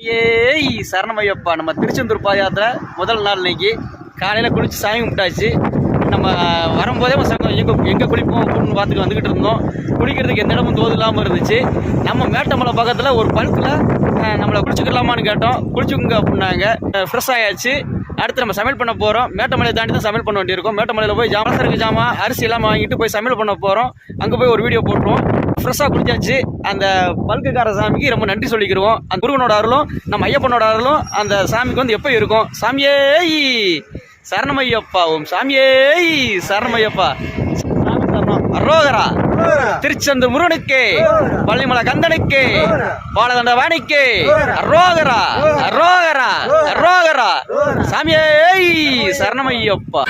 ஏய் சரணமையப்பா. நம்ம திருச்செந்தூர் பாத யாத்திரை முதல் நாள் இன்னைக்கு காலையில் குளிச்சு சாமி கும்பிட்டாச்சு. நம்ம வரும்போதே சங்கம் எங்கே குளிப்போம் அப்படின்னு பார்த்துட்டு வந்துக்கிட்டு இருந்தோம். குளிக்கிறதுக்கு எந்த இடமும் தோது இல்லாமல் இருந்துச்சு. நம்ம மேட்டமலை பக்கத்தில் ஒரு பல்கில் நம்மளை குளிச்சுக்கலாமான்னு கேட்டோம். குளிச்சுக்குங்க அப்படின்னாங்க. ஃப்ரெஷ் ஆயாச்சு. அடுத்து நம்ம சமையல் பண்ண போகிறோம். மேட்டமலையை தாண்டி தான் சமையல் பண்ண வேண்டியிருக்கும். மேட்டமலையில் போய் சரக்கு ஜாமான் அரிசி எல்லாம் வாங்கிட்டு போய் சமையல் பண்ண போகிறோம். அங்கே போய் ஒரு வீடியோ போட்டுருவோம். ஃப்ரெஷ்ஷாக குளிச்சாச்சு. அந்த பல்குக்கார சாமிக்கு ரொம்ப நன்றி சொல்லிக்கிறோம். அந்த முருகனோட அருளும் நம்ம ஐயப்பனோட அருளும் அந்த சாமிக்கு வந்து எப்போ இருக்கும். சாமியே சரணமையப்பா. ஓம் சாமியே சரணமையப்பா. அரோகரா. திருச்செந்தூர் முருகனுக்கு, பள்ளிமலை கந்தனுக்கு, பாலதண்ட வாணிக்கு அரோகரா அரோகரா அரோகரா. சாமியே சரணமையப்பா.